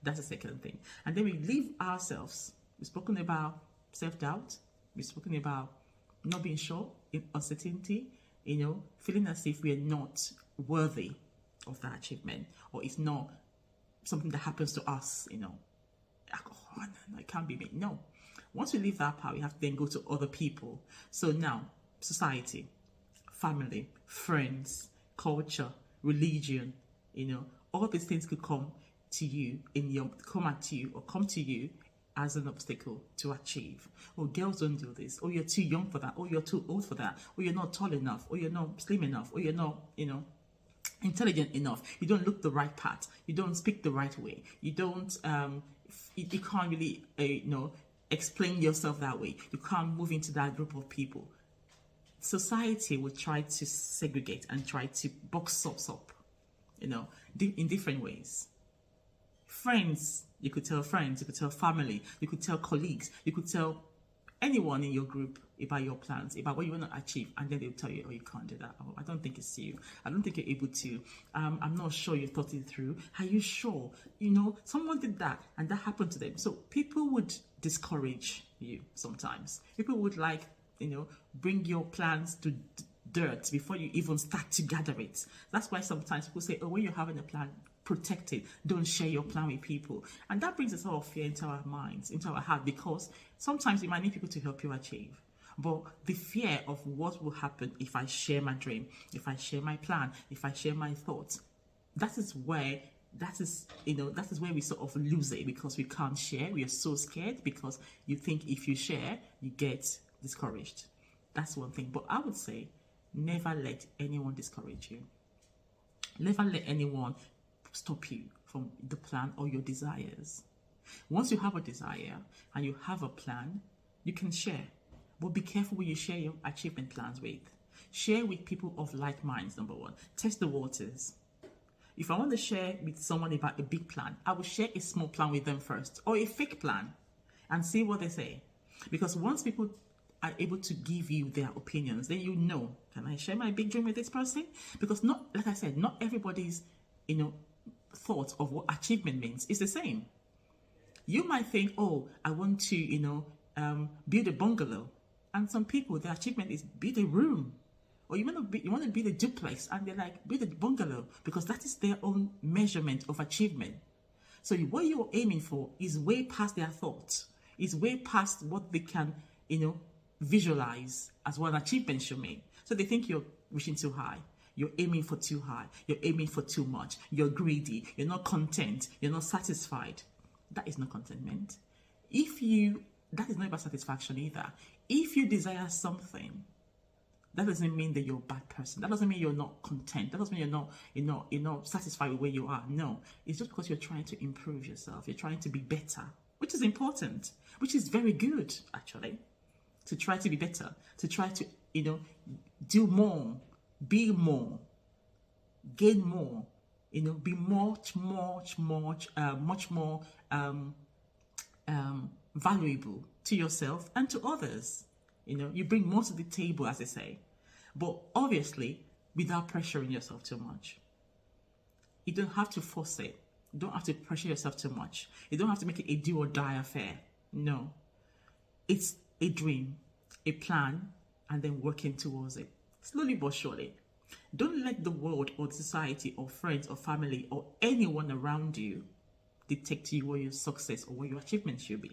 That's the second thing. And then we leave ourselves. We've spoken about self-doubt. We've spoken about not being sure, uncertainty, feeling as if we are not worthy of that achievement, or it's not something that happens to us, oh, no, it can't be me. No. Once we leave that part, we have to then go to other people. So now, society, family, friends, culture, religion, all these things could come to you come to you as an obstacle to achieve. Oh, girls don't do this. Oh, you're too young for that. Oh, you're too old for that. Oh, you're not tall enough. Oh, you're not slim enough. Oh, you're not, intelligent enough. You don't look the right part. You don't speak the right way. You don't, you can't really, explain yourself that way. You can't move into that group of people. Society will try to segregate and try to box us up, in different ways. Friends, you could tell family, you could tell colleagues, you could tell anyone in your group about your plans, about what you want to achieve, and then they'll tell you, oh, you can't do that. Oh, I don't think it's you. I don't think you're able to. I'm not sure you thought it through. Are you sure? Someone did that and that happened to them. So people would discourage you sometimes. People would bring your plans to dirt before you even start to gather it. That's why sometimes people say, oh, when you're having a plan, protect it. Don't share your plan with people. And that brings a sort of fear into our minds, into our heart, because sometimes you might need people to help you achieve. But the fear of what will happen if I share my dream, if I share my plan, if I share my thoughts, that is where we sort of lose it, because we can't share. We are so scared because you think if you share, you get discouraged. That's one thing. But I would say, never let anyone discourage you. Never let anyone stop you from the plan or your desires. Once you have a desire and you have a plan, you can share. But be careful who you share your achievement plans with. Share with people of like minds, number one. Test the waters. If I want to share with someone about a big plan, I will share a small plan with them first, or a fake plan, and see what they say. Because once people are able to give you their opinions, then can I share my big dream with this person? Because like I said, not everybody's, thought of what achievement means is the same. You might think, oh, I want to, build a bungalow. And some people, their achievement is build a room. Or you want to build a duplex, and they're like, build a bungalow, because that is their own measurement of achievement. So what you're aiming for is way past their thoughts. It's way past what they can, visualize as what an achievement should mean. So they think you're wishing too high. You're aiming for too high. You're aiming for too much. You're greedy. You're not content. You're not satisfied. That is not contentment. That is not about satisfaction either. If you desire something, that doesn't mean that you're a bad person. That doesn't mean you're not content. That doesn't mean you're not satisfied with where you are. No, it's just because you're trying to improve yourself. You're trying to be better, which is important, which is very good, actually, to try to be better, to try to, do more, be more, gain more, be much more valuable to yourself and to others. You bring more to the table, as they say, but obviously without pressuring yourself too much. You don't have to force it. You don't have to pressure yourself too much. You don't have to make it a do or die affair. No, it's a dream, a plan, and then working towards it, slowly but surely. Don't let the world or society or friends or family or anyone around you dictate to you what your success or what your achievement should be.